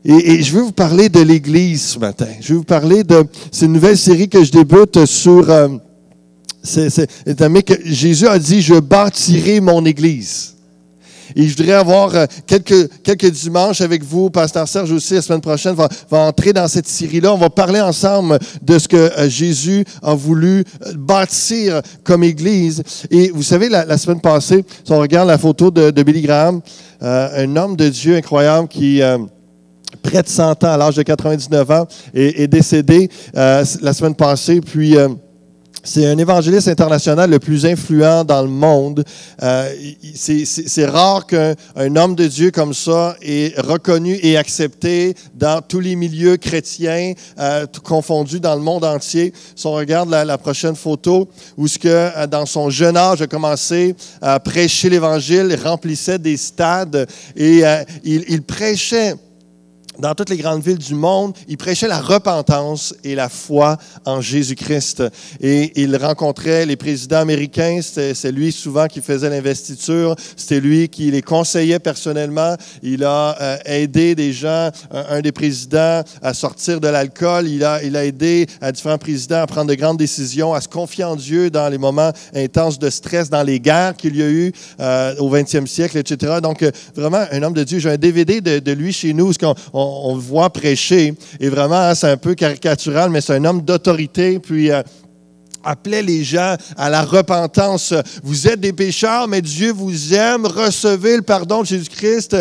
Et je veux vous parler de l'Église ce matin. Je veux vous parler c'est une nouvelle série que je débute sur... que Jésus a dit, je bâtirai mon Église. Et je voudrais avoir quelques dimanches avec vous. Pasteur Serge aussi, la semaine prochaine, va entrer dans cette série-là. On va parler ensemble de ce que Jésus a voulu bâtir comme Église. Et vous savez, la semaine passée, si on regarde la photo de Billy Graham, un homme de Dieu incroyable qui... près de 100 ans, à l'âge de 99 ans, est décédé la semaine passée. Puis, c'est un évangéliste international le plus influent dans le monde. C'est rare qu'un homme de Dieu comme ça est reconnu et accepté dans tous les milieux chrétiens, tout confondus dans le monde entier. Si on regarde la prochaine photo, où ce que dans son jeune âge a commencé à prêcher l'Évangile, il remplissait des stades et il prêchait dans toutes les grandes villes du monde, il prêchait la repentance et la foi en Jésus-Christ. Et il rencontrait les présidents américains, c'est lui souvent qui faisait l'investiture, c'était lui qui les conseillait personnellement. Il a aidé des gens, un des présidents à sortir de l'alcool, il a aidé à différents présidents à prendre de grandes décisions, à se confier en Dieu dans les moments intenses de stress, dans les guerres qu'il y a eu au 20e siècle, etc. Donc, vraiment, un homme de Dieu. J'ai un DVD de lui chez nous, où on le voit prêcher, et vraiment, c'est un peu caricatural, mais c'est un homme d'autorité, puis appelait les gens à la repentance. Vous êtes des pécheurs, mais Dieu vous aime, recevez le pardon de Jésus-Christ,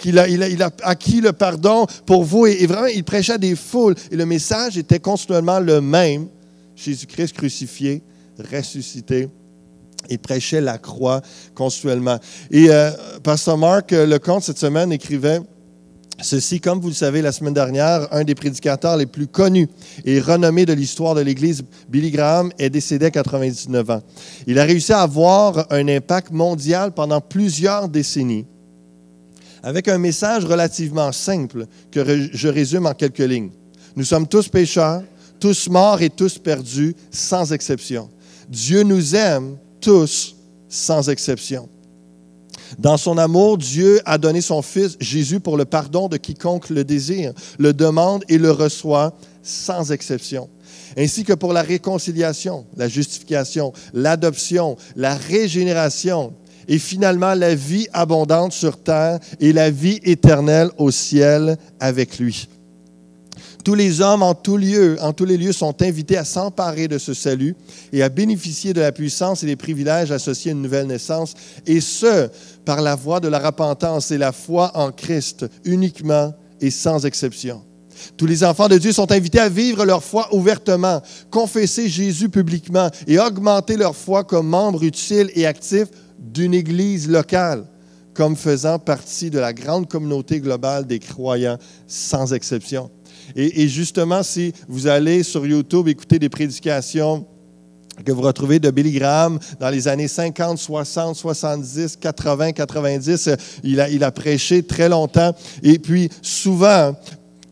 il a acquis le pardon pour vous, et vraiment, il prêchait à des foules, et le message était continuellement le même, Jésus-Christ crucifié, ressuscité. Il prêchait la croix continuellement. Et Pasteur Marc Lecomte, cette semaine, écrivait ceci, comme vous le savez, la semaine dernière, un des prédicateurs les plus connus et renommés de l'histoire de l'Église, Billy Graham, est décédé à 99 ans. Il a réussi à avoir un impact mondial pendant plusieurs décennies, avec un message relativement simple que je résume en quelques lignes. Nous sommes tous pécheurs, tous morts et tous perdus, sans exception. Dieu nous aime tous, sans exception. Dans son amour, Dieu a donné son Fils Jésus pour le pardon de quiconque le désire, le demande et le reçoit sans exception. Ainsi que pour la réconciliation, la justification, l'adoption, la régénération et finalement la vie abondante sur terre et la vie éternelle au ciel avec lui. Tous les hommes en tous les lieux sont invités à s'emparer de ce salut et à bénéficier de la puissance et des privilèges associés à une nouvelle naissance, et ce, par la voie de la repentance et la foi en Christ, uniquement et sans exception. Tous les enfants de Dieu sont invités à vivre leur foi ouvertement, confesser Jésus publiquement et augmenter leur foi comme membres utiles et actifs d'une Église locale, comme faisant partie de la grande communauté globale des croyants, sans exception. Et justement, si vous allez sur YouTube écouter des prédications que vous retrouvez de Billy Graham dans les années 50, 60, 70, 80, 90, il a prêché très longtemps. Et puis, souvent,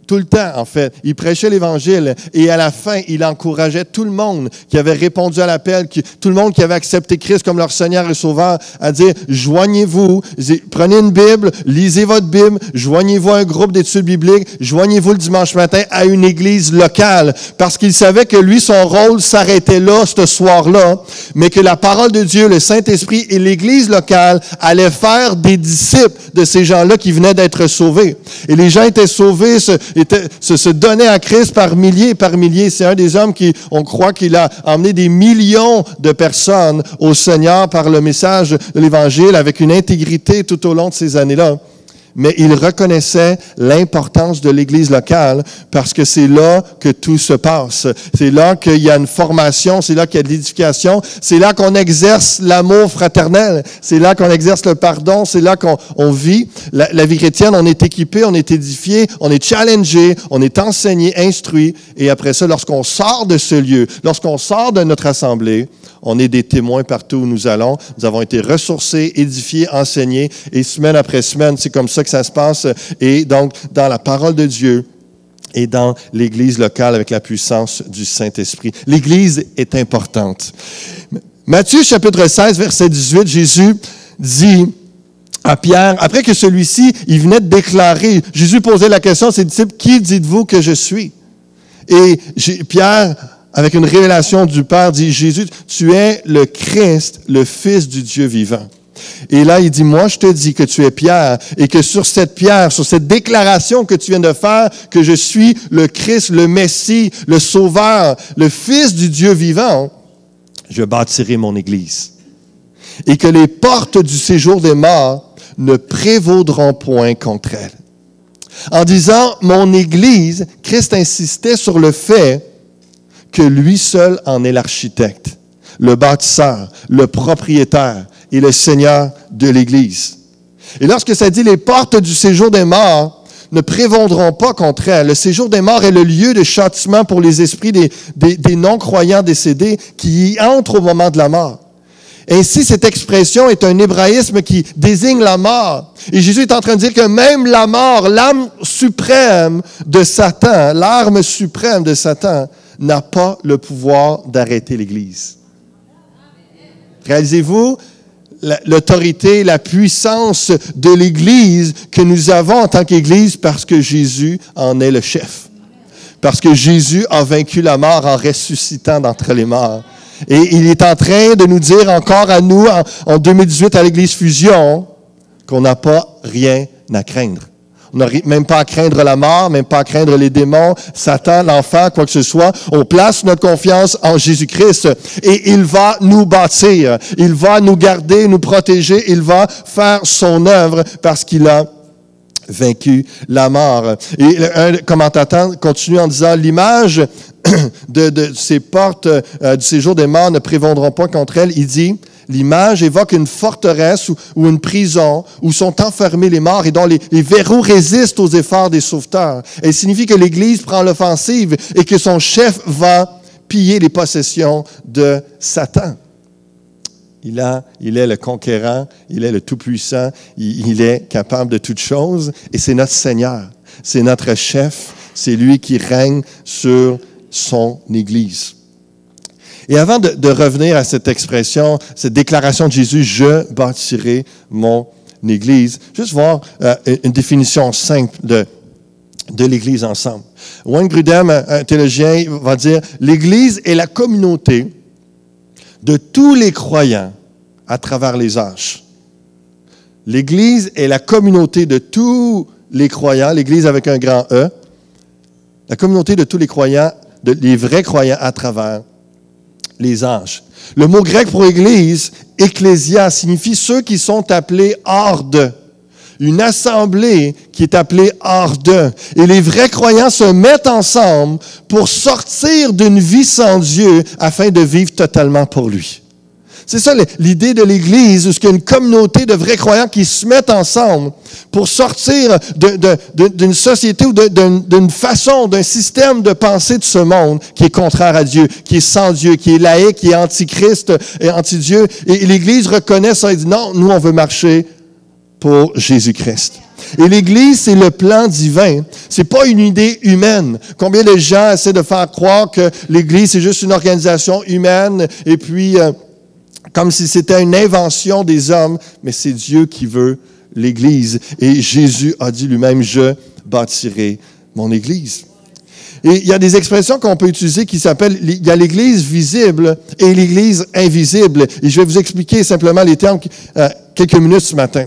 tout le temps, en fait, il prêchait l'Évangile et à la fin, il encourageait tout le monde qui avait répondu à l'appel, tout le monde qui avait accepté Christ comme leur Seigneur et Sauveur, à dire « Joignez-vous, prenez une Bible, lisez votre Bible, joignez-vous à un groupe d'études bibliques, joignez-vous le dimanche matin à une église locale. » Parce qu'il savait que lui, son rôle s'arrêtait là, ce soir-là, mais que la parole de Dieu, le Saint-Esprit et l'église locale allaient faire des disciples de ces gens-là qui venaient d'être sauvés. Et les gens étaient sauvés, se donnaient à Christ par milliers et par milliers. C'est un des hommes on croit qu'il a emmené des millions de personnes au Seigneur par le message de l'Évangile avec une intégrité tout au long de ces années-là. Mais il reconnaissait l'importance de l'Église locale parce que c'est là que tout se passe. C'est là qu'il y a une formation, c'est là qu'il y a de l'édification, c'est là qu'on exerce l'amour fraternel, c'est là qu'on exerce le pardon, c'est là qu'on vit. La vie chrétienne, on est équipé, on est édifié, on est challengé, on est enseigné, instruit. Et après ça, lorsqu'on sort de ce lieu, lorsqu'on sort de notre assemblée, on est des témoins partout où nous allons. Nous avons été ressourcés, édifiés, enseignés. Et semaine après semaine, c'est comme ça que ça se passe. Et donc, dans la parole de Dieu et dans l'Église locale avec la puissance du Saint-Esprit. L'Église est importante. Matthieu chapitre 16, verset 18, Jésus dit « à Pierre, après que celui-ci, il venait de déclarer, Jésus posait la question à ses disciples, « Qui dites-vous que je suis? » Et Pierre, avec une révélation du Père, dit, « Jésus, tu es le Christ, le Fils du Dieu vivant. » Et là, il dit, « Moi, je te dis que tu es Pierre, et que sur cette pierre, sur cette déclaration que tu viens de faire, que je suis le Christ, le Messie, le Sauveur, le Fils du Dieu vivant, je bâtirai mon Église. Et que les portes du séjour des morts ne prévaudront point contre elle. » En disant « mon Église », Christ insistait sur le fait que lui seul en est l'architecte, le bâtisseur, le propriétaire et le Seigneur de l'Église. Et lorsque ça dit « les portes du séjour des morts ne prévaudront pas contre elle », le séjour des morts est le lieu de châtiment pour les esprits des non-croyants décédés qui y entrent au moment de la mort. Ainsi, cette expression est un hébraïsme qui désigne la mort. Et Jésus est en train de dire que même la mort, l'âme suprême de Satan, l'arme suprême de Satan, n'a pas le pouvoir d'arrêter l'Église. Réalisez-vous l'autorité, la puissance de l'Église que nous avons en tant qu'Église parce que Jésus en est le chef. Parce que Jésus a vaincu la mort en ressuscitant d'entre les morts. Et il est en train de nous dire encore à nous, en 2018 à l'Église Fusion, qu'on n'a pas rien à craindre. On n'a même pas à craindre la mort, même pas à craindre les démons, Satan, l'enfer, quoi que ce soit. On place notre confiance en Jésus-Christ et il va nous bâtir. Il va nous garder, nous protéger. Il va faire son œuvre parce qu'il a vaincu la mort. Et un commentateur continue en disant, l'image de ces portes du séjour des morts ne prévaudront pas contre elles. Il dit, l'image évoque une forteresse ou une prison où sont enfermés les morts et dont les verrous résistent aux efforts des sauveteurs. Elle signifie que l'Église prend l'offensive et que son chef va piller les possessions de Satan. Il est le conquérant, il est le tout-puissant, il est capable de toutes choses et c'est notre Seigneur, c'est notre chef, c'est lui qui règne sur son Église. Et avant de revenir à cette expression, cette déclaration de Jésus, « Je bâtirai mon Église », juste voir une définition simple de l'Église ensemble. Wayne Grudem, un théologien, va dire « L'Église est la communauté de tous les croyants à travers les âges. » L'Église est la communauté de tous les croyants, l'Église avec un grand E, la communauté de tous les croyants, les vrais croyants à travers les âges. Le mot grec pour Église, ecclésia, signifie ceux qui sont appelés hors de. Une assemblée qui est appelée hors de. Et les vrais croyants se mettent ensemble pour sortir d'une vie sans Dieu afin de vivre totalement pour lui. C'est ça l'idée de l'Église, où il y a une communauté de vrais croyants qui se mettent ensemble pour sortir d'une société ou d'une façon, d'un système de pensée de ce monde qui est contraire à Dieu, qui est sans Dieu, qui est laïque, qui est antichrist et anti-Dieu. Et l'Église reconnaît ça et dit non, nous on veut marcher pour Jésus-Christ. Et l'Église, c'est le plan divin. C'est pas une idée humaine. Combien de gens essaient de faire croire que l'Église, c'est juste une organisation humaine et puis comme si c'était une invention des hommes, mais c'est Dieu qui veut l'Église. Et Jésus a dit lui-même, « Je bâtirai mon Église ». Et il y a des expressions qu'on peut utiliser qui s'appellent, il y a l'Église visible et l'Église invisible. Et je vais vous expliquer simplement les termes quelques minutes ce matin.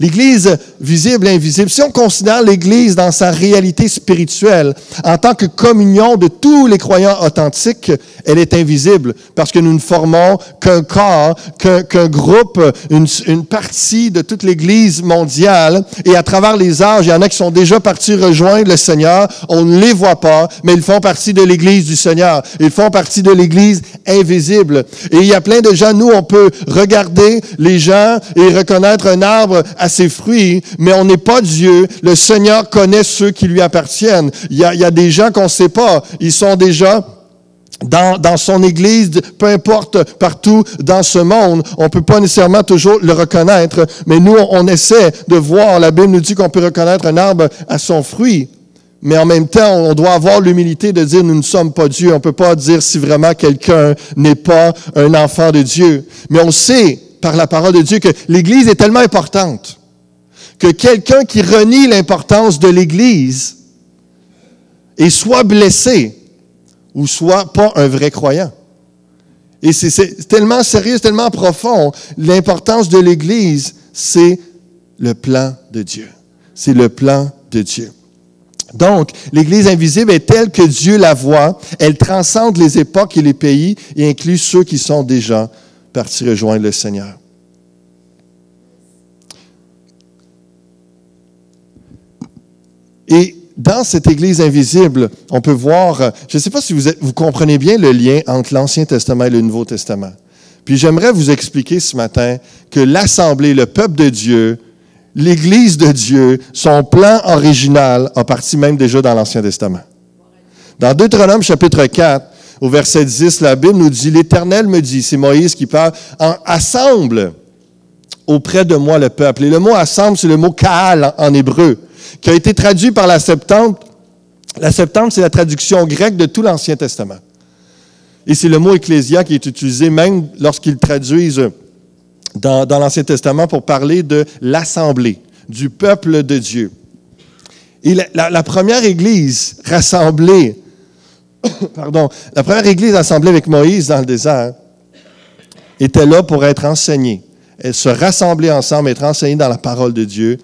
L'Église visible et invisible, si on considère l'Église dans sa réalité spirituelle, en tant que communion de tous les croyants authentiques, elle est invisible parce que nous ne formons qu'un corps, qu'un groupe, une partie de toute l'Église mondiale. Et à travers les âges, il y en a qui sont déjà partis rejoindre le Seigneur. On ne les voit pas, mais ils font partie de l'Église du Seigneur. Ils font partie de l'Église invisible. Et il y a plein de gens, nous, on peut regarder les gens et reconnaître un arbre à ses fruits, mais on n'est pas Dieu. Le Seigneur connaît ceux qui lui appartiennent. Il y a des gens qu'on ne sait pas. Ils sont déjà dans son Église, peu importe, partout dans ce monde. On ne peut pas nécessairement toujours le reconnaître, mais nous, on essaie de voir. La Bible nous dit qu'on peut reconnaître un arbre à son fruit. Mais en même temps, on doit avoir l'humilité de dire nous ne sommes pas Dieu. On ne peut pas dire si vraiment quelqu'un n'est pas un enfant de Dieu. Mais on sait par la parole de Dieu que l'Église est tellement importante que quelqu'un qui renie l'importance de l'Église est soit blessé ou soit pas un vrai croyant. Et c'est tellement sérieux, tellement profond. L'importance de l'Église, c'est le plan de Dieu. C'est le plan de Dieu. Donc, l'Église invisible est telle que Dieu la voit. Elle transcende les époques et les pays et inclut ceux qui sont déjà partis rejoindre le Seigneur. Et dans cette Église invisible, on peut voir, je ne sais pas si vous comprenez bien le lien entre l'Ancien Testament et le Nouveau Testament. Puis j'aimerais vous expliquer ce matin que l'Assemblée, le peuple de Dieu, l'Église de Dieu, son plan original a parti même déjà dans l'Ancien Testament. Dans Deutéronome chapitre 4, au verset 10, la Bible nous dit, « L'Éternel me dit », c'est Moïse qui parle, « Assemble auprès de moi le peuple. » Et le mot « assemble », c'est le mot « kaal » en hébreu, qui a été traduit par la Septante. La Septante, c'est la traduction grecque de tout l'Ancien Testament. Et c'est le mot « ecclésia » qui est utilisé même lorsqu'ils traduisent dans l'Ancien Testament pour parler de l'assemblée, du peuple de Dieu. Et la première Église rassemblée, la première Église assemblée avec Moïse dans le désert était là pour être enseignée. Elle se rassemblait ensemble, être enseignée dans la parole de Dieu.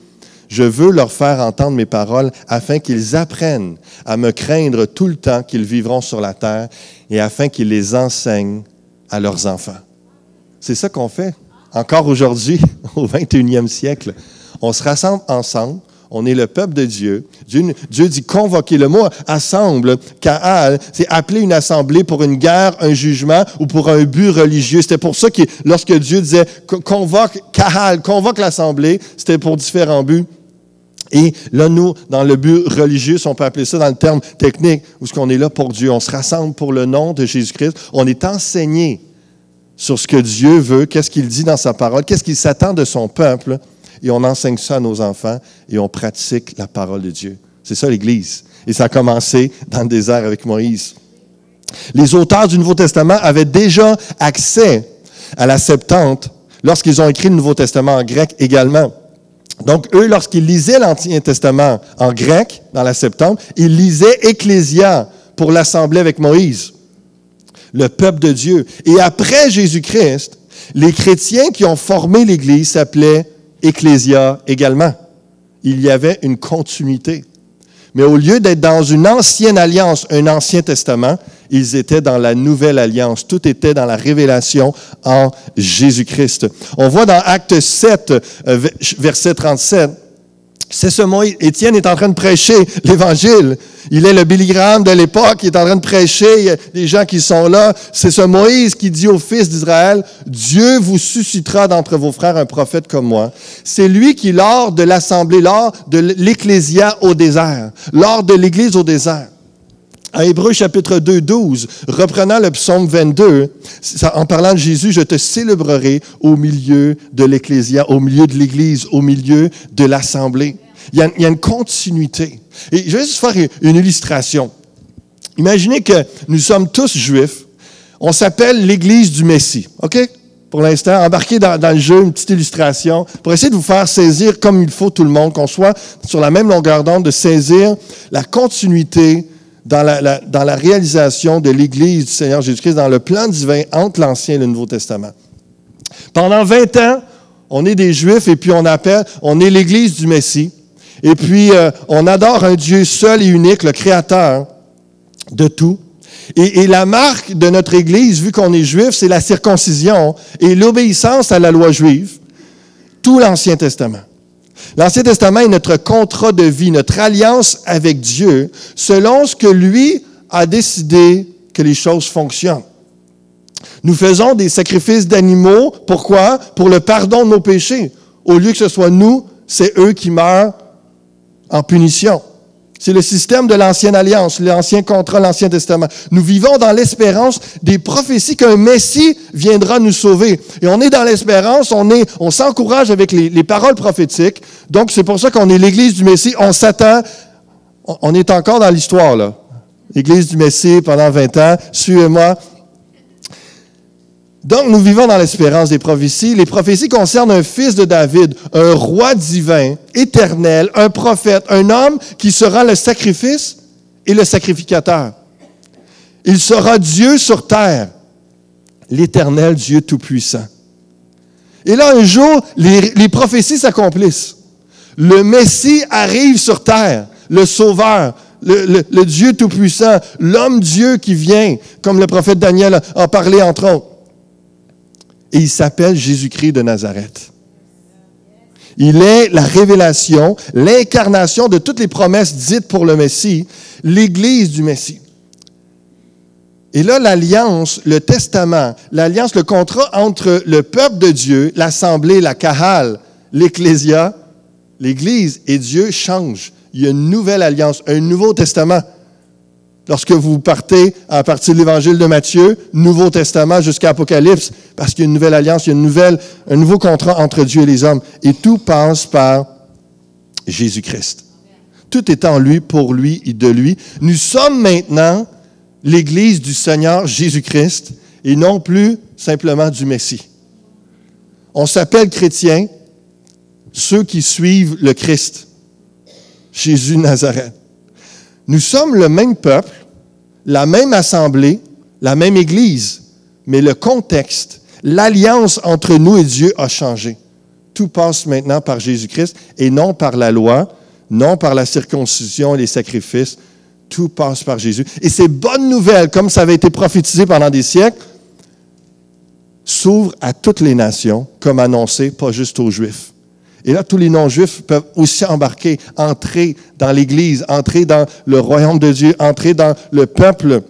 Je veux leur faire entendre mes paroles afin qu'ils apprennent à me craindre tout le temps qu'ils vivront sur la terre et afin qu'ils les enseignent à leurs enfants. C'est ça qu'on fait encore aujourd'hui, au 21e siècle. On se rassemble ensemble. On est le peuple de Dieu. Dieu dit convoquer. Le mot assemble, kaal, c'est appeler une assemblée pour une guerre, un jugement ou pour un but religieux. C'était pour ça que lorsque Dieu disait convoque kaal, convoque l'assemblée, c'était pour différents buts. Et là, nous, dans le but religieux, si on peut appeler ça dans le terme technique, où est-ce qu'on est là pour Dieu? On se rassemble pour le nom de Jésus-Christ. On est enseigné sur ce que Dieu veut, qu'est-ce qu'il dit dans sa parole, qu'est-ce qu'il s'attend de son peuple. Et on enseigne ça à nos enfants et on pratique la parole de Dieu. C'est ça l'Église. Et ça a commencé dans le désert avec Moïse. Les auteurs du Nouveau Testament avaient déjà accès à la Septante lorsqu'ils ont écrit le Nouveau Testament en grec également. Donc, eux, lorsqu'ils lisaient l'Ancien Testament en grec, dans la Septante, ils lisaient Ecclésia pour l'assemblée avec Moïse, le peuple de Dieu. Et après Jésus-Christ, les chrétiens qui ont formé l'Église s'appelaient Ecclésia également. Il y avait une continuité. Mais au lieu d'être dans une ancienne alliance, un ancien testament, ils étaient dans la nouvelle alliance. Tout était dans la révélation en Jésus-Christ. On voit dans Acte 7, verset 37, c'est ce mot, Étienne est en train de prêcher l'Évangile. Il est le Billy Graham de l'époque, il est en train de prêcher, il y a des gens qui sont là. C'est ce Moïse qui dit aux fils d'Israël, « Dieu vous suscitera d'entre vos frères un prophète comme moi. » C'est lui qui, lors de l'assemblée, lors de l'Ecclésia au désert, lors de l'Église au désert, en Hébreux chapitre 2, 12, reprenant le psaume 22, en parlant de Jésus, « Je te célébrerai au milieu de l'Ecclésia, au milieu de l'Église, au milieu de l'assemblée. » Il y a une continuité. Et je vais juste faire une illustration. Imaginez que nous sommes tous juifs. On s'appelle l'Église du Messie. OK? Pour l'instant, embarquez dans le jeu, une petite illustration, pour essayer de vous faire saisir comme il faut tout le monde, qu'on soit sur la même longueur d'onde, de saisir la continuité dans la réalisation de l'Église du Seigneur Jésus-Christ, dans le plan divin entre l'Ancien et le Nouveau Testament. Pendant 20 ans, on est des Juifs et puis on est l'Église du Messie. Et puis, on adore un Dieu seul et unique, le Créateur de tout. Et la marque de notre Église, vu qu'on est Juif, c'est la circoncision et l'obéissance à la loi juive. Tout l'Ancien Testament. L'Ancien Testament est notre contrat de vie, notre alliance avec Dieu, selon ce que lui a décidé que les choses fonctionnent. Nous faisons des sacrifices d'animaux. Pourquoi? Pour le pardon de nos péchés. Au lieu que ce soit nous, c'est eux qui meurent en punition. C'est le système de l'Ancienne Alliance, l'Ancien Contrat, l'Ancien Testament. Nous vivons dans l'espérance des prophéties qu'un Messie viendra nous sauver. Et on est dans l'espérance, on s'encourage avec les paroles prophétiques. Donc, c'est pour ça qu'on est l'Église du Messie. On s'attend, on est encore dans l'histoire, là. L'Église du Messie pendant 20 ans. Suivez-moi. Donc, nous vivons dans l'espérance des prophéties. Les prophéties concernent un fils de David, un roi divin, éternel, un prophète, un homme qui sera le sacrifice et le sacrificateur. Il sera Dieu sur terre, l'Éternel Dieu Tout-Puissant. Et là, un jour, les prophéties s'accomplissent. Le Messie arrive sur terre, le Sauveur, le Dieu Tout-Puissant, l'homme-Dieu qui vient, comme le prophète Daniel a parlé entre autres. Et il s'appelle Jésus-Christ de Nazareth. Il est la révélation, l'incarnation de toutes les promesses dites pour le Messie, l'Église du Messie. Et là, l'alliance, le testament, l'alliance, le contrat entre le peuple de Dieu, l'assemblée, la kahal, l'ecclésia, l'Église et Dieu change. Il y a une nouvelle alliance, un nouveau testament. Lorsque vous partez à partir de l'Évangile de Matthieu, Nouveau Testament jusqu'à Apocalypse, parce qu'il y a une nouvelle alliance, il y a un nouveau contrat entre Dieu et les hommes. Et tout passe par Jésus-Christ. Tout est en lui, pour lui et de lui. Nous sommes maintenant l'Église du Seigneur Jésus-Christ et non plus simplement du Messie. On s'appelle chrétiens, ceux qui suivent le Christ, Jésus de Nazareth. Nous sommes le même peuple, la même assemblée, la même Église, mais le contexte, l'alliance entre nous et Dieu a changé. Tout passe maintenant par Jésus-Christ et non par la loi, non par la circoncision et les sacrifices. Tout passe par Jésus. Et ces bonnes nouvelles, comme ça avait été prophétisé pendant des siècles, s'ouvrent à toutes les nations, comme annoncé, pas juste aux Juifs. Et là, tous les non-juifs peuvent aussi embarquer, entrer dans l'Église, entrer dans le royaume de Dieu, entrer dans le peuple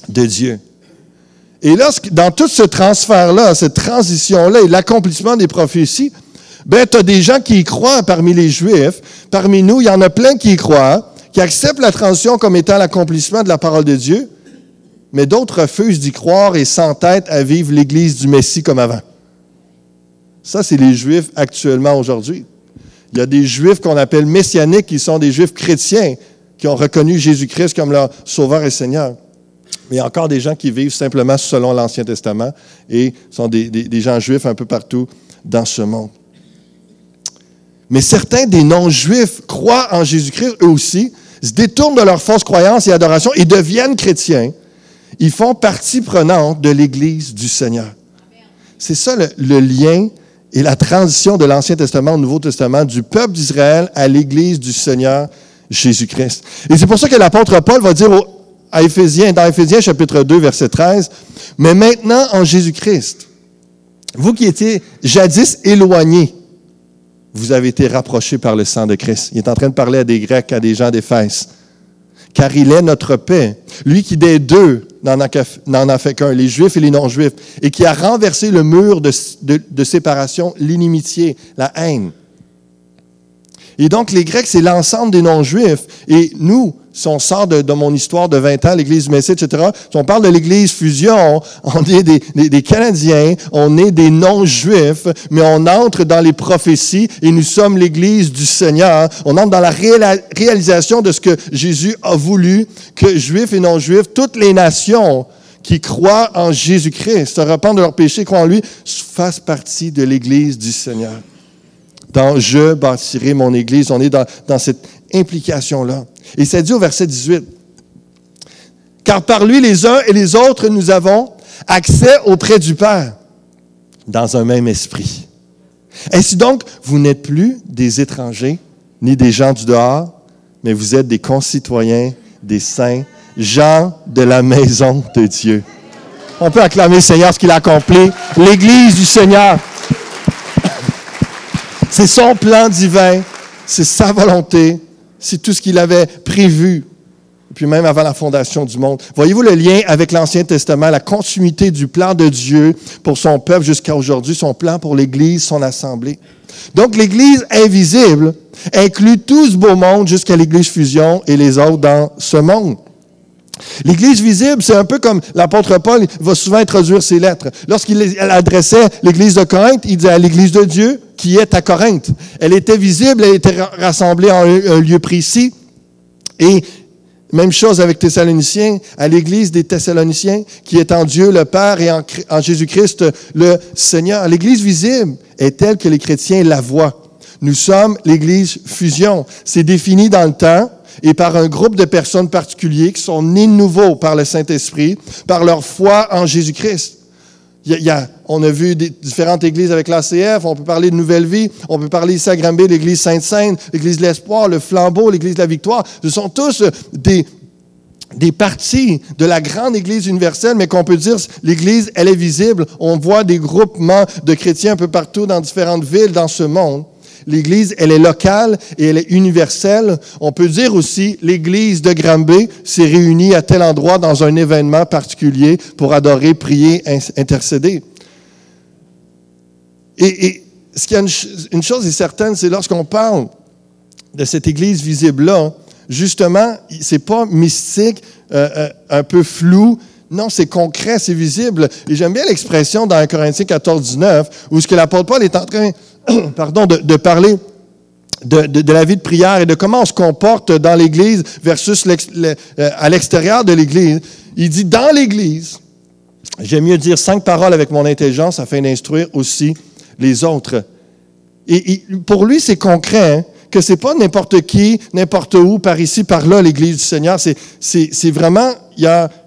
de Dieu. Et là, dans tout ce transfert-là, cette transition-là et l'accomplissement des prophéties, ben, tu as des gens qui y croient parmi les Juifs. Parmi nous, il y en a plein qui y croient, qui acceptent la transition comme étant l'accomplissement de la parole de Dieu, mais d'autres refusent d'y croire et s'entêtent à vivre l'Église du Messie comme avant. Ça, c'est les Juifs actuellement aujourd'hui. Il y a des Juifs qu'on appelle messianiques, qui sont des Juifs chrétiens, qui ont reconnu Jésus-Christ comme leur Sauveur et Seigneur. Mais il y a encore des gens qui vivent simplement selon l'Ancien Testament et sont des gens juifs un peu partout dans ce monde. Mais certains des non-juifs croient en Jésus-Christ, eux aussi, se détournent de leur fausse croyance et adoration et deviennent chrétiens. Ils font partie prenante de l'Église du Seigneur. C'est ça le lien et la transition de l'Ancien Testament au Nouveau Testament, du peuple d'Israël à l'Église du Seigneur Jésus-Christ. Et c'est pour ça que l'apôtre Paul va dire dans Éphésiens chapitre 2, verset 13, « Mais maintenant en Jésus-Christ, vous qui étiez jadis éloignés, vous avez été rapprochés par le sang de Christ. » Il est en train de parler à des Grecs, à des gens d'Éphèse. « Car il est notre paix, lui qui des deux n'en a fait qu'un, les Juifs et les non-Juifs, et qui a renversé le mur de séparation, l'inimitié, la haine. » Et donc, les Grecs, c'est l'ensemble des non-Juifs. Et nous, si on sort de mon histoire de 20 ans, l'Église du Messie, etc., si on parle de l'Église fusion, on est des Canadiens, on est des non-Juifs, mais on entre dans les prophéties et nous sommes l'Église du Seigneur. On entre dans la réalisation de ce que Jésus a voulu, que Juifs et non-Juifs, toutes les nations qui croient en Jésus-Christ, se repentent de leurs péchés, croient en lui, fassent partie de l'Église du Seigneur. Dans « Je bâtirai mon Église », on est dans cette implication-là. Et c'est dit au verset 18. « Car par lui, les uns et les autres, nous avons accès auprès du Père, dans un même esprit. Ainsi donc, vous n'êtes plus des étrangers, ni des gens du dehors, mais vous êtes des concitoyens, des saints, gens de la maison de Dieu. » On peut acclamer le Seigneur ce qu'il a accompli, l'Église du Seigneur. C'est son plan divin, c'est sa volonté, c'est tout ce qu'il avait prévu, et puis même avant la fondation du monde. Voyez-vous le lien avec l'Ancien Testament, la continuité du plan de Dieu pour son peuple jusqu'à aujourd'hui, son plan pour l'Église, son assemblée. Donc l'Église invisible inclut tout ce beau monde jusqu'à l'Église fusion et les autres dans ce monde. L'Église visible, c'est un peu comme l'apôtre Paul va souvent introduire ses lettres. Lorsqu'il adressait l'Église de Corinthe, il disait à l'Église de Dieu qui est à Corinthe. Elle était visible, elle était rassemblée en un lieu précis et Même chose avec Thessaloniciens, à l'Église des Thessaloniciens, qui est en Dieu le Père et en Jésus-Christ le Seigneur. L'Église visible est telle que les chrétiens la voient. Nous sommes l'Église fusion. C'est défini dans le temps et par un groupe de personnes particuliers qui sont nés de nouveau par le Saint-Esprit, par leur foi en Jésus-Christ. On a vu différentes églises avec l'ACF, on peut parler de Nouvelle Vie, on peut parler ici à Granby, l'Église Sainte-Sainte, l'Église de l'Espoir, le Flambeau, l'Église de la Victoire. Ce sont tous des parties de la grande Église universelle, mais qu'on peut dire, l'Église, elle est visible. On voit des groupements de chrétiens un peu partout dans différentes villes dans ce monde. L'Église, elle est locale et elle est universelle. On peut dire aussi, l'Église de Granby s'est réunie à tel endroit dans un événement particulier pour adorer, prier, intercéder. Et ce qu'il y a une chose est certaine, c'est lorsqu'on parle de cette Église visible-là, justement, c'est pas mystique, un peu flou. Non, c'est concret, c'est visible. Et j'aime bien l'expression dans 1 Corinthiens 14, 19, où ce que l'apôtre Paul est en train de parler de la vie de prière et de comment on se comporte dans l'Église versus à l'extérieur de l'Église. Il dit, dans l'Église, j'aime mieux dire 5 paroles avec mon intelligence afin d'instruire aussi les autres. Et pour lui, c'est concret, hein, que c'est pas n'importe qui, n'importe où, par ici, par là, l'Église du Seigneur. C'est vraiment,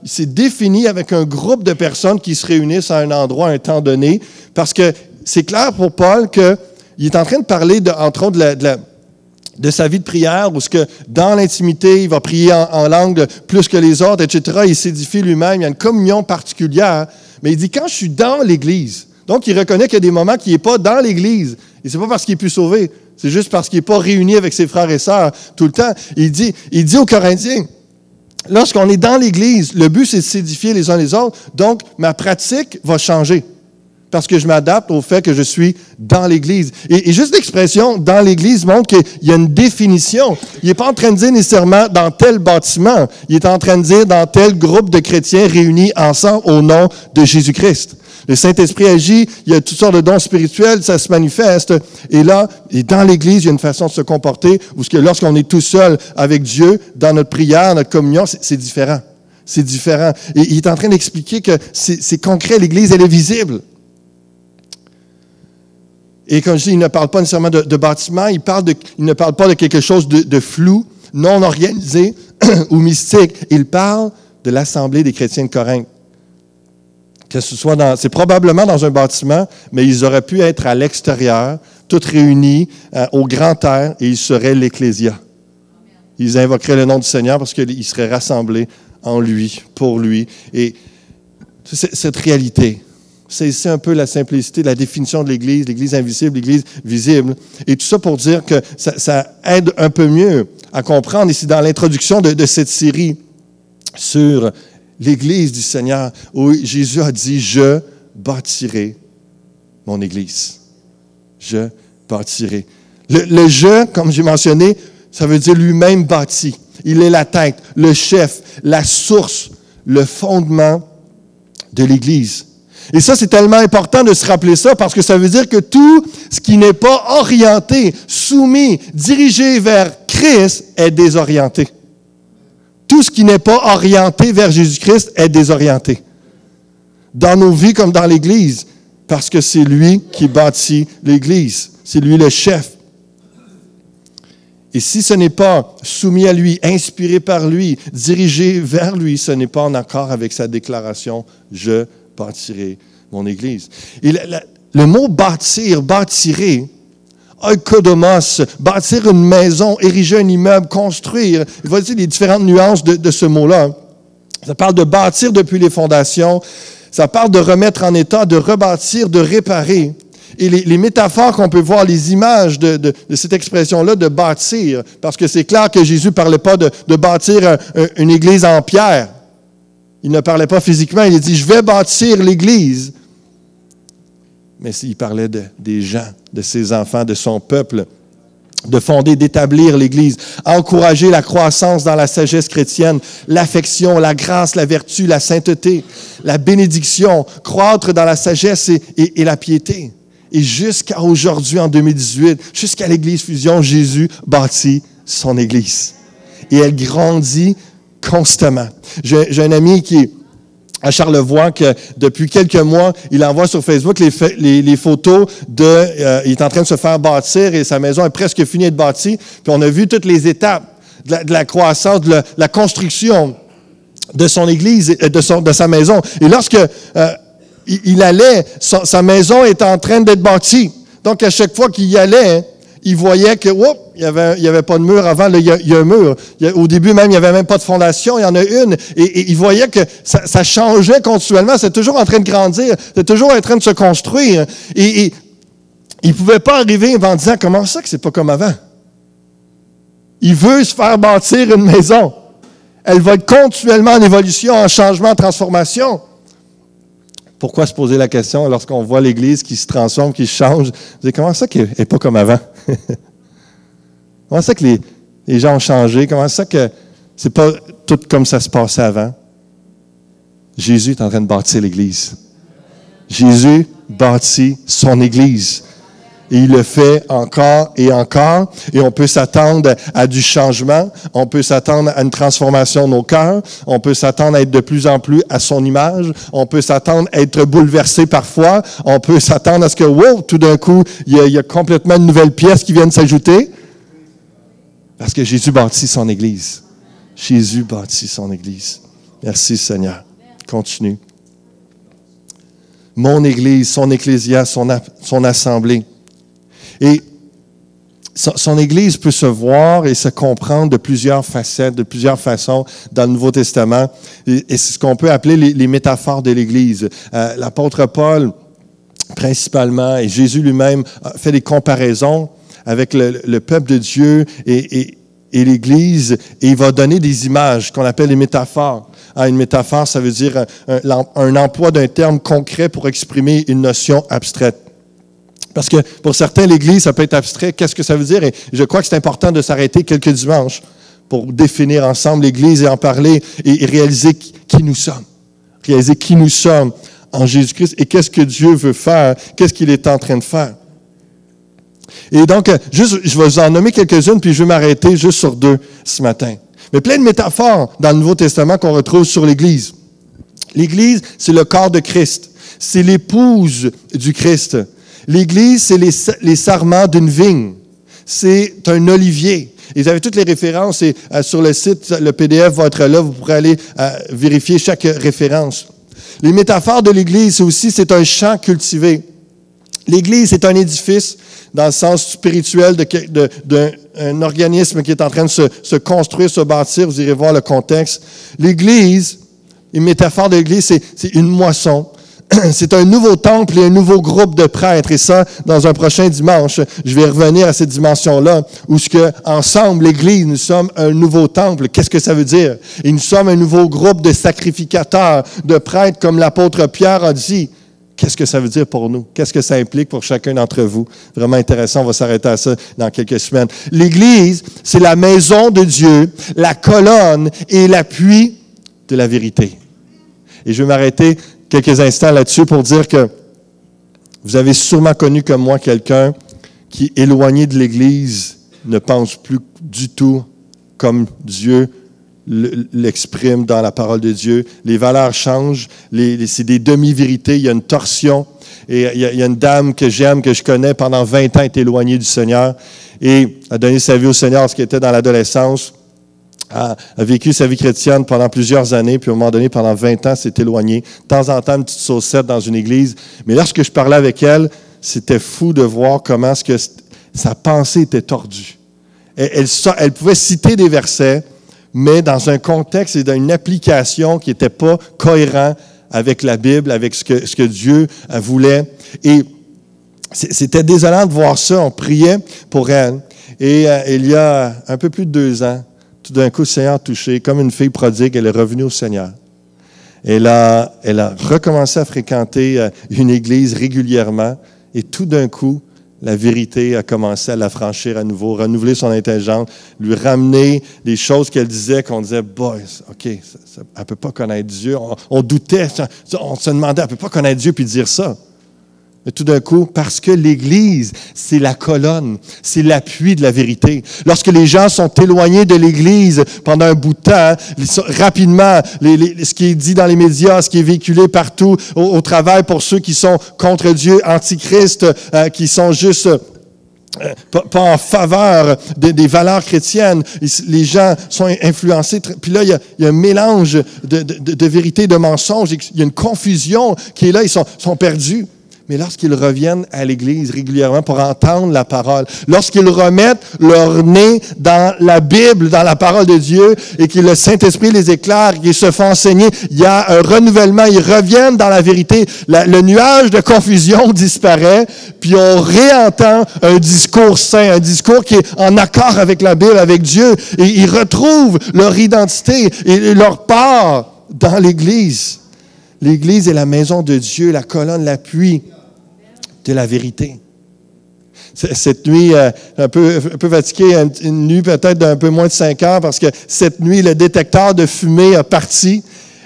c'est défini avec un groupe de personnes qui se réunissent à un endroit, à un temps donné, parce que c'est clair pour Paul qu'il est en train de parler, entre autres, de sa vie de prière, où ce que dans l'intimité, il va prier en langue plus que les autres, etc. Il s'édifie lui-même, il y a une communion particulière. Mais il dit, quand je suis dans l'Église, donc il reconnaît qu'il y a des moments qu'il n'est pas dans l'Église. Et c'est pas parce qu'il est plus sauvé, c'est juste parce qu'il n'est pas réuni avec ses frères et sœurs tout le temps. Il dit aux Corinthiens, lorsqu'on est dans l'Église, le but, c'est de s'édifier les uns les autres. Donc, ma pratique va changer. Parce que je m'adapte au fait que je suis dans l'Église. Et juste l'expression « dans l'Église » montre qu'il y a une définition. Il n'est pas en train de dire nécessairement « dans tel bâtiment ». Il est en train de dire « dans tel groupe de chrétiens réunis ensemble au nom de Jésus-Christ ». Le Saint-Esprit agit, il y a toutes sortes de dons spirituels, ça se manifeste. Et là, dans l'Église, il y a une façon de se comporter où lorsqu'on est tout seul avec Dieu, dans notre prière, notre communion, c'est différent. C'est différent. Et il est en train d'expliquer que c'est concret, l'Église, elle est visible. Et comme je dis, il ne parle pas nécessairement de bâtiment, il ne parle pas de quelque chose de flou, non organisé ou mystique. Il parle de l'Assemblée des chrétiens de Corinthe. Que ce soit c'est probablement dans un bâtiment, mais ils auraient pu être à l'extérieur, tous réunis au grand air, et ils seraient l'Ecclésia. Ils invoqueraient le nom du Seigneur parce qu'ils seraient rassemblés en lui, pour lui. Et cette réalité, c'est ici un peu la simplicité, la définition de l'Église, l'Église invisible, l'Église visible. Et tout ça pour dire que ça aide un peu mieux à comprendre ici dans l'introduction de cette série sur l'Église du Seigneur, où Jésus a dit « Je bâtirai mon Église. Je bâtirai. » Le « je », comme j'ai mentionné, ça veut dire lui-même bâti. Il est la tête, le chef, la source, le fondement de l'Église. Et ça, c'est tellement important de se rappeler ça parce que ça veut dire que tout ce qui n'est pas orienté, soumis, dirigé vers Christ est désorienté. Tout ce qui n'est pas orienté vers Jésus-Christ est désorienté. Dans nos vies comme dans l'Église, parce que c'est lui qui bâtit l'Église. C'est lui le chef. Et si ce n'est pas soumis à lui, inspiré par lui, dirigé vers lui, ce n'est pas en accord avec sa déclaration « Je bâtirai mon Église ». Et le mot « bâtir »,« bâtirer », oikodomos, bâtir une maison, ériger un immeuble, construire. Il va dire les différentes nuances de ce mot-là. Ça parle de bâtir depuis les fondations. Ça parle de remettre en état, de rebâtir, de réparer. Et les métaphores qu'on peut voir, les images de cette expression-là, de bâtir, parce que c'est clair que Jésus ne parlait pas de bâtir une église en pierre. Il ne parlait pas physiquement. Il a dit, je vais bâtir l'église. Mais il parlait des gens, de ses enfants, de son peuple, de fonder, d'établir l'Église, encourager la croissance dans la sagesse chrétienne, l'affection, la grâce, la vertu, la sainteté, la bénédiction, croître dans la sagesse et la piété. Et jusqu'à aujourd'hui, en 2018, jusqu'à l'Église Fusion, Jésus bâtit son Église. Et elle grandit constamment. J'ai un ami qui est à Charlevoix que depuis quelques mois, il envoie sur Facebook les photos il est en train de se faire bâtir et sa maison est presque finie d'être bâtie. Puis on a vu toutes les étapes de la croissance, de la construction de son église, de sa maison. Et lorsque il allait, sa maison est en train d'être bâtie. Donc à chaque fois qu'il y allait, il voyait que, il y avait pas de mur avant, là, il y a un mur. Au début même, il n'y avait même pas de fondation, il y en a une. Et il voyait que ça changeait continuellement, c'est toujours en train de grandir, c'est toujours en train de se construire. Et il ne pouvait pas arriver en disant, comment ça que c'est pas comme avant? Il veut se faire bâtir une maison. Elle va être continuellement en évolution, en changement, en transformation. Pourquoi se poser la question lorsqu'on voit l'Église qui se transforme, qui change? Comment ça qu'elle n'est pas comme avant? Comment ça que les gens ont changé? Comment ça que c'est pas tout comme ça se passait avant? Jésus est en train de bâtir l'Église. Jésus bâtit son Église. Et il le fait encore et encore. Et on peut s'attendre à du changement. On peut s'attendre à une transformation de nos cœurs. On peut s'attendre à être de plus en plus à son image. On peut s'attendre à être bouleversé parfois. On peut s'attendre à ce que, tout d'un coup, il y a complètement une nouvelle pièce qui vient de s'ajouter. Parce que Jésus bâtit son Église. Jésus bâtit son Église. Merci Seigneur. Continue. Mon Église, son ecclésia, son assemblée. Et son Église peut se voir et se comprendre de plusieurs facettes, de plusieurs façons dans le Nouveau Testament. Et c'est ce qu'on peut appeler les métaphores de l'Église. L'apôtre Paul, principalement, et Jésus lui-même, fait des comparaisons avec le peuple de Dieu et l'Église, et il va donner des images qu'on appelle les métaphores. Une métaphore, ça veut dire un emploi d'un terme concret pour exprimer une notion abstraite. Parce que pour certains, l'Église, ça peut être abstrait. Qu'est-ce que ça veut dire? Et je crois que c'est important de s'arrêter quelques dimanches pour définir ensemble l'Église et en parler et réaliser qui nous sommes. Réaliser qui nous sommes en Jésus-Christ et qu'est-ce que Dieu veut faire, qu'est-ce qu'il est en train de faire. Et donc, je vais vous en nommer quelques-unes, puis je vais m'arrêter juste sur 2 ce matin. Mais plein de métaphores dans le Nouveau Testament qu'on retrouve sur l'Église. L'Église, c'est le corps de Christ. C'est l'épouse du Christ. L'Église, c'est les sarments d'une vigne. C'est un olivier. Et vous avez toutes les références et sur le site, le PDF va être là, vous pourrez aller vérifier chaque référence. Les métaphores de l'Église aussi, c'est un champ cultivé. L'Église, c'est un édifice dans le sens spirituel d'un organisme qui est en train de se construire, se bâtir. Vous irez voir le contexte. L'Église, une métaphore de l'Église, c'est une moisson. C'est un nouveau temple et un nouveau groupe de prêtres. Et ça, dans un prochain dimanche, je vais revenir à cette dimension-là, où ensemble, l'Église, nous sommes un nouveau temple. Qu'est-ce que ça veut dire? Et nous sommes un nouveau groupe de sacrificateurs, de prêtres, comme l'apôtre Pierre a dit. Qu'est-ce que ça veut dire pour nous? Qu'est-ce que ça implique pour chacun d'entre vous? Vraiment intéressant, on va s'arrêter à ça dans quelques semaines. L'Église, c'est la maison de Dieu, la colonne et l'appui de la vérité. Et je vais m'arrêter quelques instants là-dessus pour dire que vous avez sûrement connu comme moi quelqu'un qui, éloigné de l'Église, ne pense plus du tout comme Dieu l'exprime dans la parole de Dieu. Les valeurs changent, c'est des demi-vérités, il y a une torsion. Et il y a une dame que j'aime, que je connais, pendant 20 ans, est éloignée du Seigneur et a donné sa vie au Seigneur lorsqu'elle était dans l'adolescence. A vécu sa vie chrétienne pendant plusieurs années, puis à un moment donné, pendant 20 ans, s'est éloignée. De temps en temps, une petite saucette dans une église. Mais lorsque je parlais avec elle, c'était fou de voir comment est-ce que sa pensée était tordue. Elle pouvait citer des versets, mais dans un contexte et dans une application qui n'était pas cohérent avec la Bible, avec ce que Dieu voulait. Et c'était désolant de voir ça. On priait pour elle. Et il y a un peu plus de 2 ans, tout d'un coup, le Seigneur a touché. Comme une fille prodigue, elle est revenue au Seigneur. Elle a recommencé à fréquenter une église régulièrement. Et tout d'un coup, la vérité a commencé à la franchir à nouveau, renouveler son intelligence, lui ramener des choses qu'elle disait, qu'on disait, boy, OK, elle ne peut pas connaître Dieu. On doutait, on se demandait, elle ne peut pas connaître Dieu puis dire ça. Mais tout d'un coup, parce que l'Église, c'est la colonne, c'est l'appui de la vérité. Lorsque les gens sont éloignés de l'Église pendant un bout de temps, rapidement, ce qui est dit dans les médias, ce qui est véhiculé partout au travail pour ceux qui sont contre Dieu, antichrist, qui sont juste pas en faveur des valeurs chrétiennes. Les gens sont influencés. Puis là, il y a un mélange de vérité et de mensonges. Il y a une confusion qui est là. Ils sont perdus. Mais lorsqu'ils reviennent à l'Église régulièrement pour entendre la parole, lorsqu'ils remettent leur nez dans la Bible, dans la parole de Dieu, et que le Saint-Esprit les éclaire, qu'ils se font enseigner, il y a un renouvellement, ils reviennent dans la vérité. Le nuage de confusion disparaît, puis on réentend un discours saint, un discours qui est en accord avec la Bible, avec Dieu, et ils retrouvent leur identité et leur part dans l'Église. L'Église est la maison de Dieu, la colonne, l'appui de la vérité. Cette nuit, un peu fatigué, une nuit peut-être d'un peu moins de 5 heures, parce que cette nuit, le détecteur de fumée a parti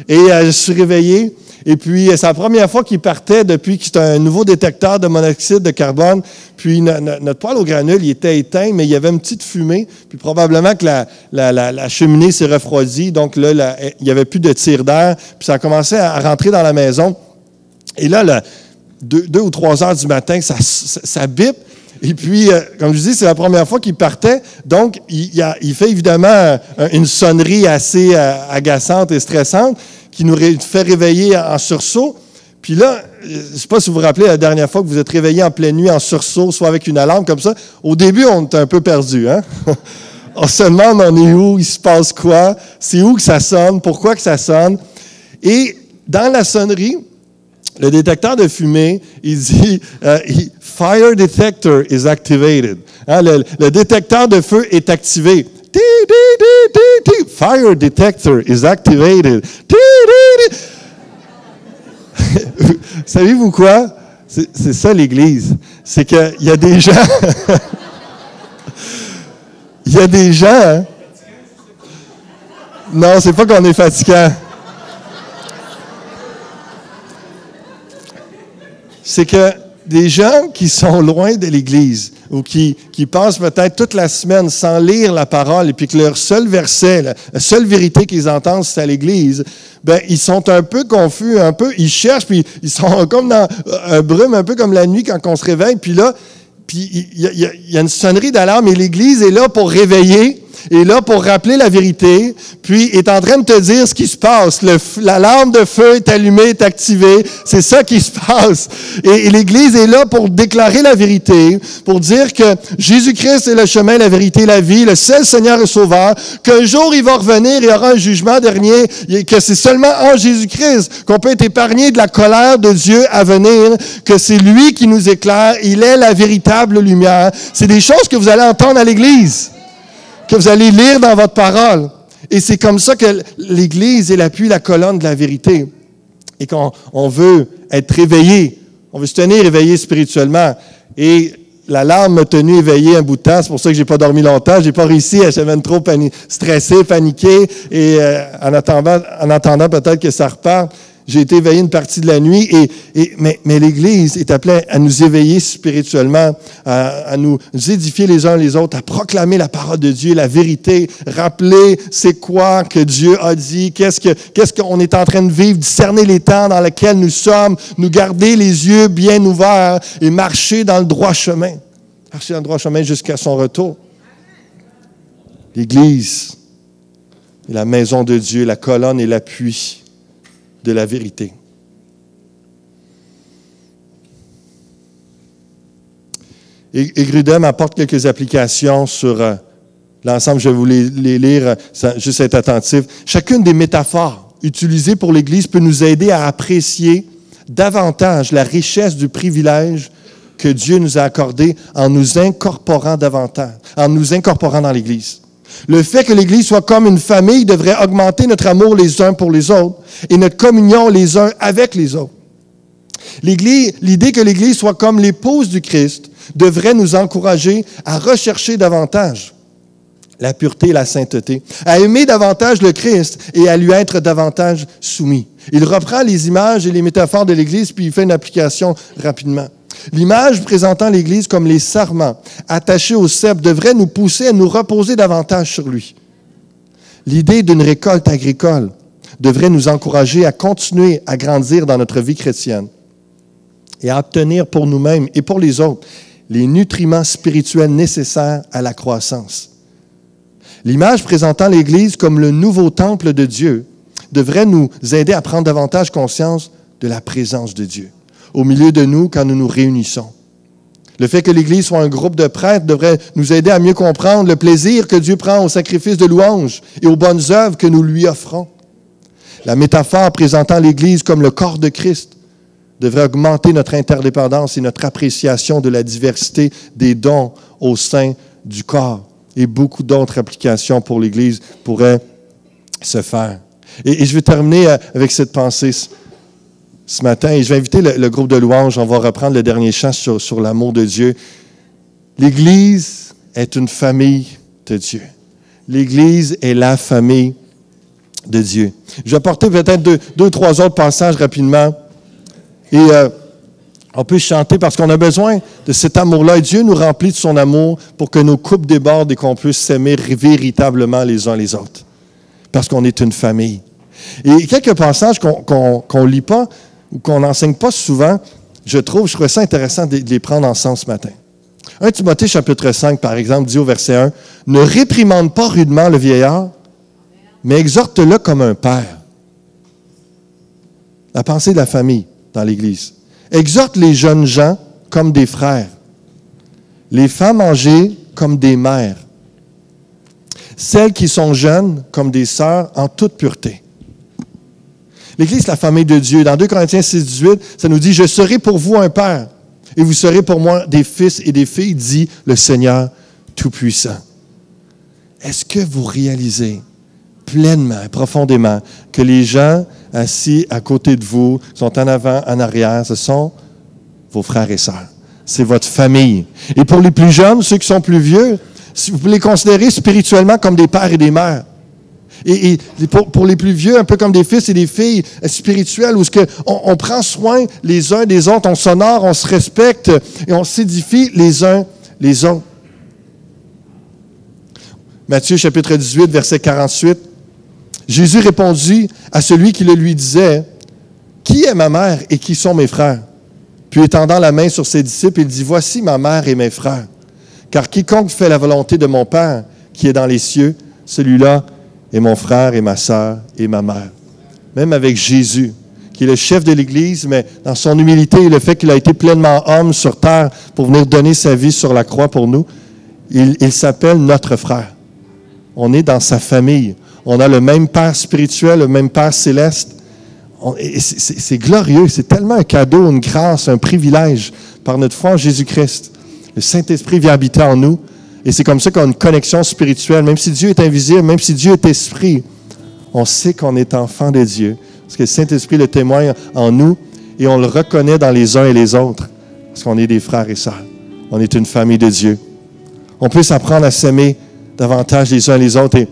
et je suis réveillé. Et puis, c'est la première fois qu'il partait depuis que c'est un nouveau détecteur de monoxyde de carbone. Puis, notre poêle au granule, il était éteint, mais il y avait une petite fumée. Puis, probablement que la cheminée s'est refroidie. Donc, là, il n'y avait plus de tir d'air. Puis, ça a commencé à rentrer dans la maison. Et là, 2 ou 3 heures du matin, ça bip. Et puis, comme je dis, c'est la première fois qu'il partait. Donc, il fait évidemment une sonnerie assez agaçante et stressante qui nous fait réveiller en sursaut. Puis là, je ne sais pas si vous vous rappelez la dernière fois que vous êtes réveillé en pleine nuit en sursaut, soit avec une alarme comme ça. Au début, on était un peu perdu, hein? On se demande on est où, il se passe quoi, c'est où que ça sonne, pourquoi que ça sonne. Et dans la sonnerie, le détecteur de fumée, il dit « Fire detector is activated ». Hein, le détecteur de feu est activé. Fire detector is activated. Savez-vous quoi? C'est ça l'Église. C'est qu'il y a des gens... Il y a des gens... Hein? Non, c'est pas qu'on est fatigant. C'est que des gens qui sont loin de l'Église ou qui passent peut-être toute la semaine sans lire la parole et puis que leur seul verset, la seule vérité qu'ils entendent, c'est à l'Église, ben ils sont un peu confus, ils cherchent, puis ils sont comme dans un brume, un peu comme la nuit quand on se réveille, puis là, il y a une sonnerie d'alarme et l'Église est là pour réveiller, est là pour rappeler la vérité, puis est en train de te dire ce qui se passe. L'alarme de feu est allumée, est activée. C'est ça qui se passe. Et l'Église est là pour déclarer la vérité, pour dire que Jésus-Christ est le chemin, la vérité, la vie, le seul Seigneur et Sauveur, qu'un jour il va revenir, il y aura un jugement dernier, que c'est seulement en Jésus-Christ qu'on peut être épargné de la colère de Dieu à venir, que c'est lui qui nous éclaire, il est la véritable lumière. C'est des choses que vous allez entendre à l'Église, que vous allez lire dans votre parole. Et c'est comme ça que l'Église est l'appui, la colonne de la vérité. Et qu'on veut être réveillé. On veut se tenir éveillé spirituellement. Et l'alarme m'a tenu éveillé un bout de temps. C'est pour ça que j'ai pas dormi longtemps. J'ai pas réussi. J'étais même trop stressé, paniqué. Et en attendant peut-être que ça reparte, j'ai été éveillé une partie de la nuit, mais l'Église est appelée à nous éveiller spirituellement, à nous édifier les uns les autres, à proclamer la parole de Dieu, la vérité, rappeler c'est quoi que Dieu a dit, qu'est-ce qu'on est en train de vivre, discerner les temps dans lesquels nous sommes, nous garder les yeux bien ouverts et marcher dans le droit chemin. Marcher dans le droit chemin jusqu'à son retour. L'Église est la maison de Dieu, la colonne et l'appui de la vérité. Et Grudem apporte quelques applications sur l'ensemble. Je vais vous les lire, juste être attentif. Chacune des métaphores utilisées pour l'Église peut nous aider à apprécier davantage la richesse du privilège que Dieu nous a accordé en nous incorporant davantage, en nous incorporant dans l'Église. Le fait que l'Église soit comme une famille devrait augmenter notre amour les uns pour les autres et notre communion les uns avec les autres. L'idée que l'Église soit comme l'épouse du Christ devrait nous encourager à rechercher davantage la pureté et la sainteté, à aimer davantage le Christ et à lui être davantage soumis. Il reprend les images et les métaphores de l'Église puis il fait une application rapidement. L'image présentant l'Église comme les sarments attachés au cep devrait nous pousser à nous reposer davantage sur lui. L'idée d'une récolte agricole devrait nous encourager à continuer à grandir dans notre vie chrétienne et à obtenir pour nous-mêmes et pour les autres les nutriments spirituels nécessaires à la croissance. L'image présentant l'Église comme le nouveau temple de Dieu devrait nous aider à prendre davantage conscience de la présence de Dieu au milieu de nous quand nous nous réunissons. Le fait que l'Église soit un groupe de prêtres devrait nous aider à mieux comprendre le plaisir que Dieu prend au sacrifice de louange et aux bonnes œuvres que nous lui offrons. La métaphore présentant l'Église comme le corps de Christ devrait augmenter notre interdépendance et notre appréciation de la diversité des dons au sein du corps. Et beaucoup d'autres applications pour l'Église pourraient se faire. Et je vais terminer avec cette pensée ce matin, et je vais inviter le groupe de louanges. On va reprendre le dernier chant sur l'amour de Dieu. L'Église est une famille de Dieu. L'Église est la famille de Dieu. Je vais apporter peut-être deux, trois autres passages rapidement. Et on peut chanter parce qu'on a besoin de cet amour-là. Et Dieu nous remplit de son amour pour que nos coupes débordent et qu'on puisse s'aimer véritablement les uns les autres. Parce qu'on est une famille. Et quelques passages qu'on ne lit pas ou qu'on n'enseigne pas souvent, je trouvais ça intéressant de les prendre ensemble ce matin. 1 Timothée chapitre 5, par exemple, dit au verset 1, « Ne réprimande pas rudement le vieillard, mais exhorte-le comme un père. » La pensée de la famille dans l'Église. Exhorte les jeunes gens comme des frères, les femmes âgées comme des mères, celles qui sont jeunes comme des sœurs en toute pureté. L'Église, la famille de Dieu. Dans 2 Corinthiens 6, 18, ça nous dit « Je serai pour vous un père, et vous serez pour moi des fils et des filles, dit le Seigneur Tout-Puissant. » Est-ce que vous réalisez pleinement, profondément, que les gens assis à côté de vous, sont en avant, en arrière, ce sont vos frères et sœurs. C'est votre famille. Et pour les plus jeunes, ceux qui sont plus vieux, vous pouvez les considérer spirituellement comme des pères et des mères. Et pour les plus vieux, un peu comme des fils et des filles spirituels, où on prend soin les uns des autres, on s'honore, on se respecte et on s'édifie les uns les autres. Matthieu chapitre 18, verset 48. Jésus répondit à celui qui le lui disait, « Qui est ma mère et qui sont mes frères? » Puis étendant la main sur ses disciples, il dit, « Voici ma mère et mes frères. Car quiconque fait la volonté de mon Père qui est dans les cieux, celui-là est mon frère et ma sœur et ma mère. » Même avec Jésus, qui est le chef de l'Église, mais dans son humilité et le fait qu'il a été pleinement homme sur terre pour venir donner sa vie sur la croix pour nous, il s'appelle notre frère. On est dans sa famille. On a le même Père spirituel, le même Père céleste. C'est glorieux, c'est tellement un cadeau, une grâce, un privilège par notre foi en Jésus-Christ. Le Saint-Esprit vient habiter en nous et c'est comme ça qu'on a une connexion spirituelle. Même si Dieu est invisible, même si Dieu est esprit, on sait qu'on est enfant de Dieu. Parce que le Saint-Esprit le témoigne en nous et on le reconnaît dans les uns et les autres. Parce qu'on est des frères et sœurs. On est une famille de Dieu. On peut s'apprendre à s'aimer davantage les uns les autres. Et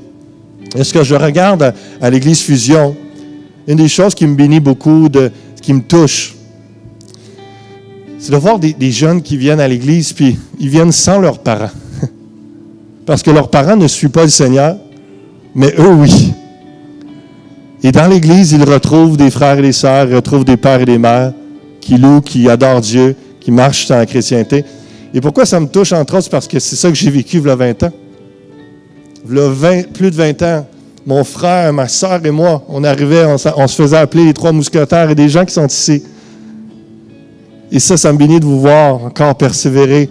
est-ce que je regarde à l'Église Fusion, une des choses qui me bénit beaucoup, qui me touche, c'est de voir des jeunes qui viennent à l'Église, puis ils viennent sans leurs parents. Parce que leurs parents ne suivent pas le Seigneur, mais eux, oui. Et dans l'Église, ils retrouvent des frères et des sœurs, ils retrouvent des pères et des mères qui louent, qui adorent Dieu, qui marchent dans la chrétienté. Et pourquoi ça me touche, entre autres, c'est parce que c'est ça que j'ai vécu il y a 20 ans. Il y a plus de 20 ans, mon frère, ma sœur et moi, on arrivait, on se faisait appeler les 3 mousquetaires et des gens qui sont ici. Et ça me bénit de vous voir encore persévérer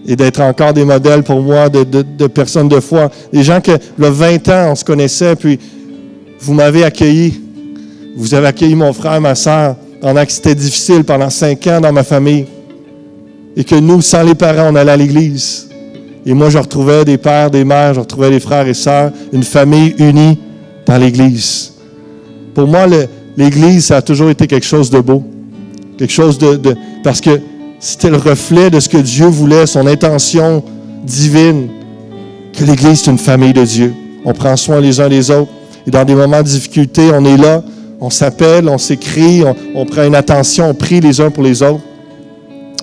et d'être encore des modèles pour moi de personnes de foi. Des gens que, il y a 20 ans, on se connaissait, puis vous m'avez accueilli. Vous avez accueilli mon frère, ma sœur, pendant que c'était difficile, pendant 5 ans dans ma famille. Et que nous, sans les parents, on allait à l'Église. Et moi, je retrouvais des pères, des mères, je retrouvais des frères et sœurs, une famille unie dans l'Église. Pour moi, l'Église, ça a toujours été quelque chose de beau. Quelque chose parce que c'était le reflet de ce que Dieu voulait, son intention divine, que l'Église, c'est une famille de Dieu. On prend soin les uns des autres. Et dans des moments de difficulté, on est là, on s'appelle, on s'écrit, on prend une attention, on prie les uns pour les autres.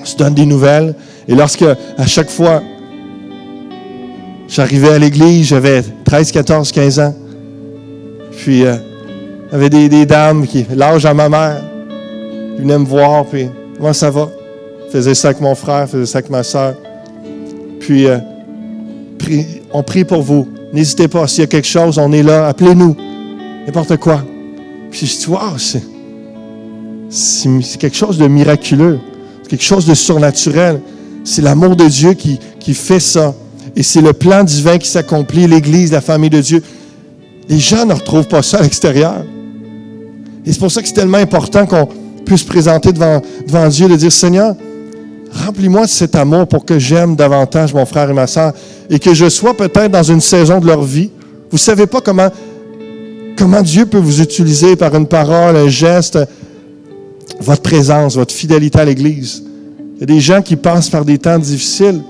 On se donne des nouvelles. Et lorsque, à chaque fois, j'arrivais à l'église, j'avais 13, 14, 15 ans. Puis, il y avait des dames, l'âge à ma mère, qui venaient me voir, puis comment ça va? Je faisais ça avec mon frère, je faisais ça avec ma soeur. Puis, on prie pour vous. N'hésitez pas, s'il y a quelque chose, on est là, appelez-nous. N'importe quoi. Puis je dis, wow, c'est quelque chose de miraculeux. C'est quelque chose de surnaturel. C'est l'amour de Dieu qui fait ça. Et c'est le plan divin qui s'accomplit, l'Église, la famille de Dieu. Les gens ne retrouvent pas ça à l'extérieur. Et c'est pour ça que c'est tellement important qu'on puisse se présenter devant Dieu, de dire, Seigneur, remplis-moi de cet amour pour que j'aime davantage mon frère et ma sœur et que je sois peut-être dans une saison de leur vie. Vous ne savez pas comment Dieu peut vous utiliser par une parole, un geste, votre présence, votre fidélité à l'Église. Il y a des gens qui passent par des temps difficiles.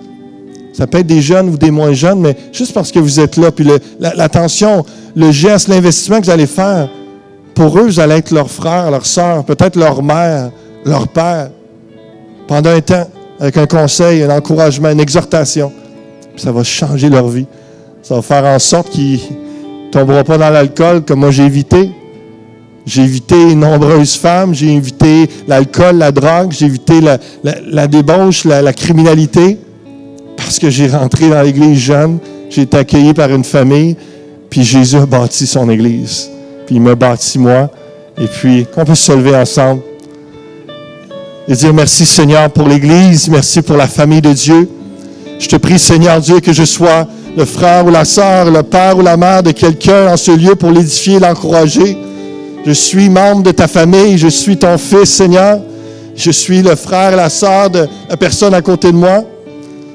Ça peut être des jeunes ou des moins jeunes, mais juste parce que vous êtes là, puis l'attention, le geste, l'investissement que vous allez faire, pour eux, vous allez être leur frère, leur sœur, peut-être leur mère, leur père, pendant un temps, avec un conseil, un encouragement, une exhortation. Puis ça va changer leur vie. Ça va faire en sorte qu'ils ne tomberont pas dans l'alcool comme moi j'ai évité. J'ai évité nombreuses femmes, j'ai évité l'alcool, la drogue, j'ai évité la débauche, la criminalité. Parce que j'ai rentré dans l'Église jeune, j'ai été accueilli par une famille, puis Jésus a bâti son Église. Puis il m'a bâti moi. Et puis, qu'on peut se lever ensemble et dire merci Seigneur pour l'Église, merci pour la famille de Dieu. Je te prie Seigneur Dieu que je sois le frère ou la sœur, le père ou la mère de quelqu'un en ce lieu pour l'édifier, l'encourager. Je suis membre de ta famille, je suis ton fils Seigneur. Je suis le frère et la sœur de la personne à côté de moi.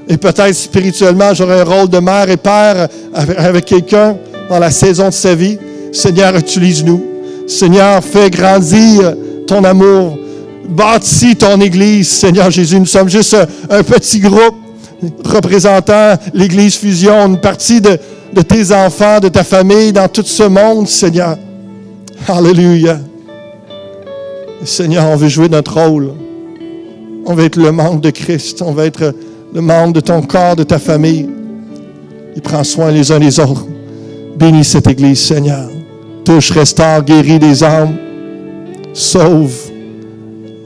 Et peut-être spirituellement, j'aurai un rôle de mère et père avec quelqu'un dans la saison de sa vie. Seigneur, utilise-nous. Seigneur, fais grandir ton amour. Bâtis ton Église, Seigneur Jésus. Nous sommes juste un petit groupe représentant l'Église Fusion, une partie de tes enfants, de ta famille, dans tout ce monde, Seigneur. Alléluia. Seigneur, on veut jouer notre rôle. On veut être le membre de Christ. On veut être le membre de ton corps, de ta famille. Il prend soin les uns des autres. Bénis cette Église, Seigneur. Touche, restaure, guéris des âmes. Sauve.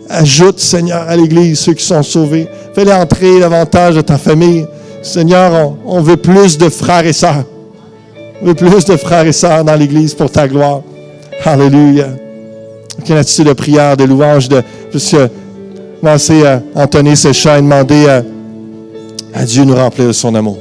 Ajoute, Seigneur, à l'Église ceux qui sont sauvés. Fais-les entrer davantage de ta famille. Seigneur, on veut plus de frères et sœurs. On veut plus de frères et sœurs dans l'Église pour ta gloire. Alléluia. Une attitude de prière, de louange, de commencer à entonner ce chant et demander à Dieu de nous remplir de son amour.